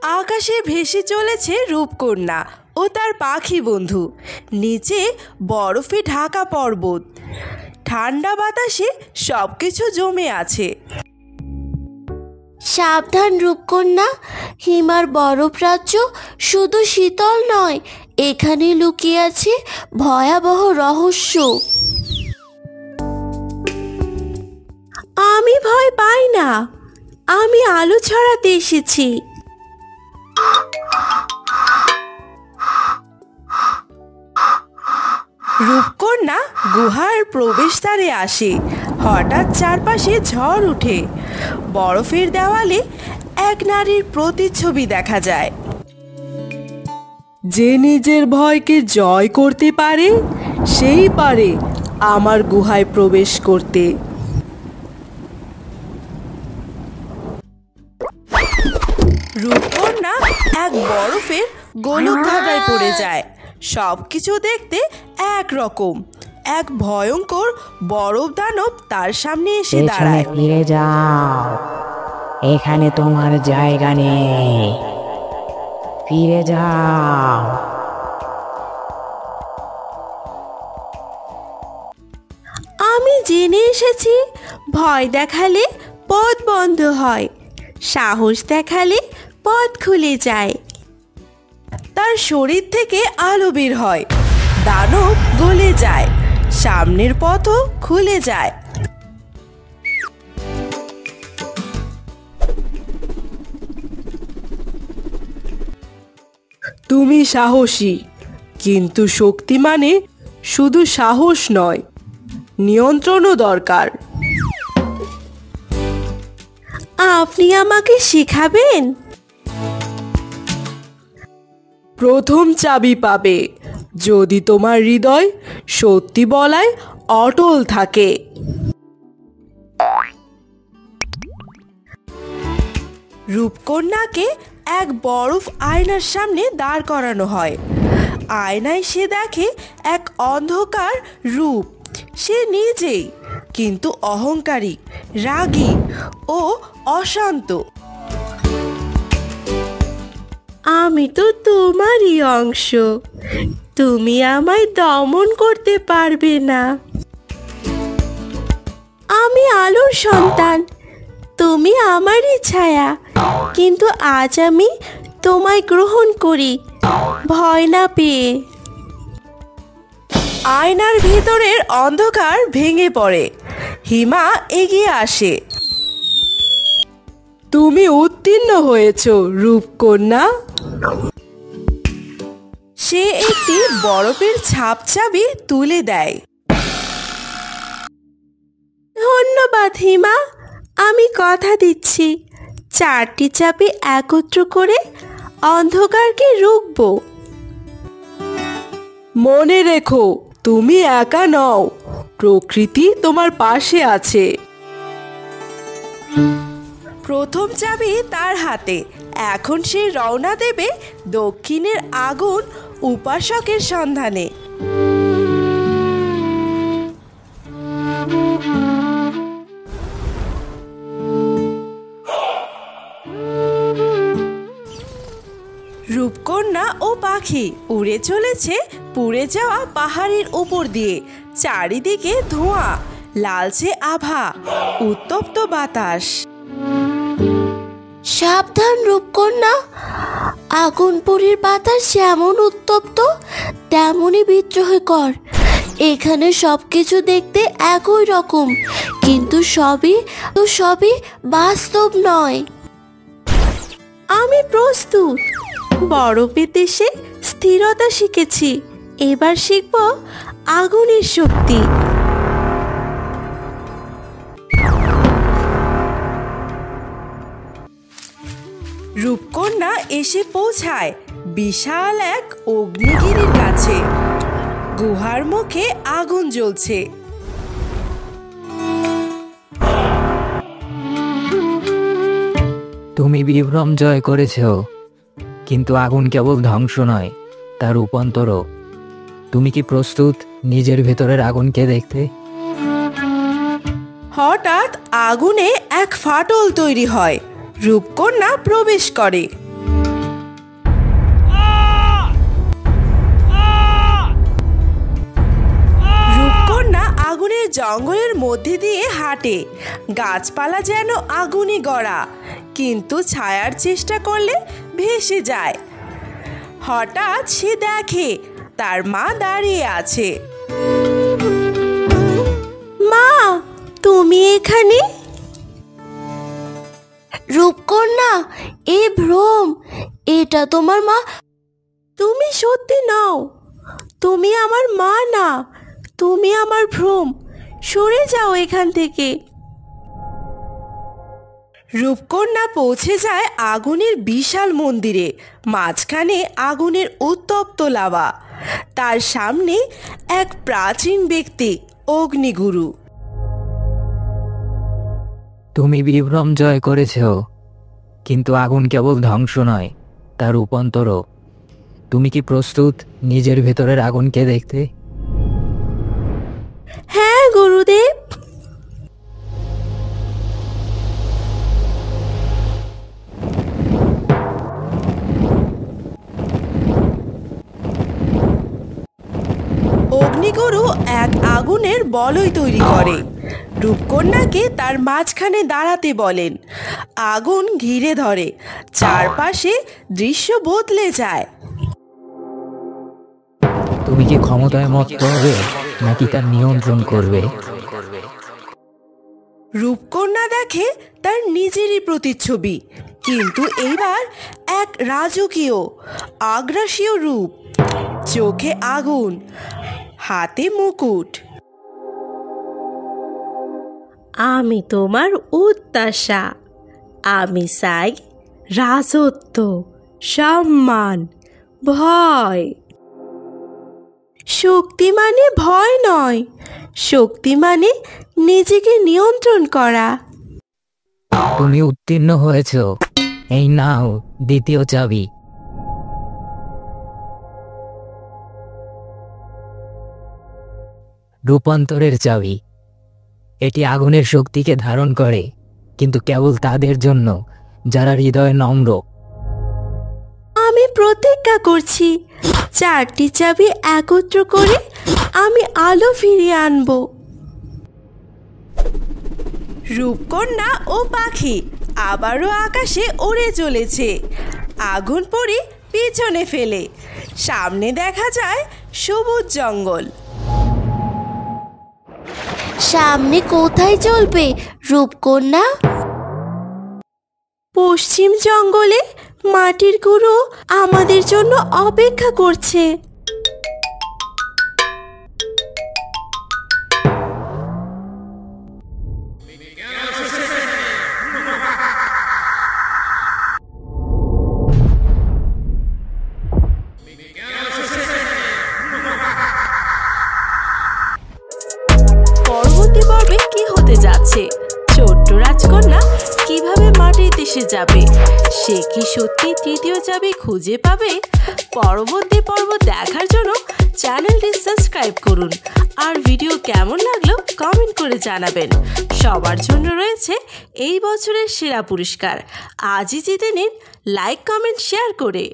আকাশে ভেসে চলেছে রূপকন্যা ও তার পাখি বন্ধু। নিচে বরফে ঢাকা পর্বত, ঠান্ডা বাতাসে সবকিছু জমে আছে। সাবধান রূপকন্যা, হিমার বরফ রাজ্য শুধু শীতল নয়, এখানে লুকিয়ে আছে ভয়াবহ রহস্য। আমি ভয় পাই না, আমি আলো ছড়াতে এসেছি। রূপকন্যা গুহার প্রবেশদ্বারে আসে। হঠাৎ চারপাশে ঝড় উঠে। বরফের দেওয়ালে এক নারীর প্রতিচ্ছবি দেখা যায়। যে নিজের ভয়কে জয় করতে পারে সেই পারে আমার গুহায় প্রবেশ করতে। রূপকন্যা এক বরফের গোলক ধাঁধায় পড়ে যায়। সবকিছু দেখতে একরকম। এক ভয়ঙ্কর বরফ দানব তার সামনে এসে দাঁড়ায়। ফিরে যাও, এখানে তোমার জায়গা নেই, ফিরে যাও। আমি জেনে এসেছি, ভয় দেখালে পথ বন্ধ হয়, সাহস দেখালে পথ খুলে যায়। তার শরীর থেকে আলো বের হয়, দানব গলে যায়, সামনের পথও খুলে যায়। তুমি সাহসী, কিন্তু শক্তি মানে শুধু সাহস নয়, নিয়ন্ত্রণও দরকার। আপনি আমাকে শেখাবেন? প্রথম চাবি পাবে যদি তোমার হৃদয় সত্যি বলায় অটল থাকে। রূপকন্যাকে এক বরফ আয়নার সামনে দাঁড় করানো হয়। আয়নায় সে দেখে এক অন্ধকার রূপ। সে নিজেই, কিন্তু অহংকারী, রাগী ও অশান্ত। আমি তো তোমারই অংশ, তুমি আমায় দমন করতে পারবে না। আমি আলোর সন্তান, তুমি আমারই ছায়া, কিন্তু আজ আমি তোমায় গ্রহণ করি ভয় না পেয়ে। আয়নার ভিতরের অন্ধকার ভেঙে পড়ে। হিমা এগিয়ে আসে। তুমি উত্তীর্ণ হয়েছ রূপকন্যা। সে একটি বরফের ছাপ চাবি তুলে দেয়। ধন্যবাদ হিমা, আমি কথা দিচ্ছি, 4টি চাবি একত্র করে অন্ধকারকে রুখব। মনে রেখো, তুমি একা নও, প্রকৃতি তোমার পাশে আছে। প্রথম চাবি তার হাতে। এখন সে রওনা দেবে দক্ষিণের আগুন উপাসকের সন্ধানে। রূপকন্যা ও পাখি উড়ে চলেছে পুড়ে যাওয়া পাহাড়ের উপর দিয়ে। চারিদিকে ধোঁয়া, লালচে আভা, উত্তপ্ত বাতাস। সাবধান রূপকন্যা, আগুনপুরীর বাতাস যেমন উত্তপ্ত তেমনই বিদ্রোহকর। এখানে সবকিছু দেখতে একই রকম, কিন্তু সবই বাস্তব নয়। আমি প্রস্তুত। বরফের দেশে স্থিরতা শিখেছি, এবার শিখব আগুনের শক্তি। রূপকন্যা এসে পৌঁছায় বিশাল এক অগ্নিগিরির কাছে। গুহার মুখে আগুন জ্বলছে। তুমি বিভ্রম জয় করেছ, কিন্তু আগুন কেবল ধ্বংস নয়, তার রূপান্তরও। তুমি কি প্রস্তুত নিজের ভেতরের আগুনকে দেখতে? হঠাৎ আগুনে এক ফাটল তৈরি হয়। রূপকন্যা প্রবেশ করে। জঙ্গলের মধ্যে দিয়ে হাঁটে। গাছপালা যেন আগুনে গড়া, কিন্তু ছায়ার চেষ্টা করলে ভেসে যায়। হঠাৎ সে দেখে তার মা দাঁড়িয়ে আছে। মা, তুমি এখানে? রূপকন্যা, এ ভ্রম, এটা তোমার মা? তুমি সত্যি নও, তুমি আমার মা না, তুমি আমার ভ্রম। সরে যাও এখান থেকে। রূপকন্যা পৌঁছে যায় আগুনের বিশাল মন্দিরে। মাঝখানে আগুনের উত্তপ্ত লাভা, তার সামনে এক প্রাচীন ব্যক্তি, অগ্নিগুরু। তুমি বিভ্রম জয় করেছ, কিন্তু আগুন কেবল ধ্বংস নয়, তার রূপান্তরও। তুমি কি প্রস্তুত নিজের ভেতরের আগুনকে দেখতে? হ্যাঁ গুরুদেব। অগ্নিগুরু এক আগুনের বলয় তৈরি করে। রূপকন্যাকে তার মাঝখানে দাঁড়াতে বলেন। আগুন ঘিরে ধরে, চারপাশে দৃশ্য বদলে যায়। তুমি কি ক্ষমতায় মত্ত হবে নাকি তার নিয়ন্ত্রণ করবে? রূপকন্যা দেখে তার নিজেরই প্রতিচ্ছবি, কিন্তু এইবার এক রাজকীয় আগ্রাসীয় রূপ। চোখে আগুন, হাতে মুকুট। আমি তোমার উত্তাসা, আমি চাই রাজত্ব, সম্মান, ভয়। শক্তি মানে ভয় নয়, শক্তি মানে নিজেকে নিয়ন্ত্রণ করা। তুমি উত্তীর্ণ হয়েছ, এই নাও দ্বিতীয় চাবি। রূপান্তরের চাবি। এটি আগুনের শক্তিকে ধারণ করে, কিন্তু কেবল তাদের জন্য যারা হৃদয়ে নম্র। আমি প্রতিজ্ঞা করছি, 4টি চাবি একত্র করে আমি আলো ফিরিয়ে আনব। রূপকন্যা ও পাখি আবারও আকাশে উড়ে চলেছে। আগুন পড়ে পিছনে ফেলে সামনে দেখা যায় সবুজ জঙ্গল। সামনে কোথায় চলবে রূপকন্যা? পশ্চিম জঙ্গলে মাটির গুঁড়ো আমাদের জন্য অপেক্ষা করছে। পরবর্তী পর্বে কি হতে যাচ্ছে? ছোট্ট রাজকন্যা কিভাবে মাটির দেশে যাবে? সে কি সত্যি তৃতীয় চাবি খুঁজে পাবে? পরবর্তী পর্ব দেখার জন্য চ্যানেলটি সাবস্ক্রাইব করুন, আর ভিডিও কেমন লাগলো কমেন্ট করে জানাবেন। সবার জন্য রয়েছে এই বছরের সেরা পুরস্কার। আজই জিতে নিন লাইক, কমেন্ট, শেয়ার করে।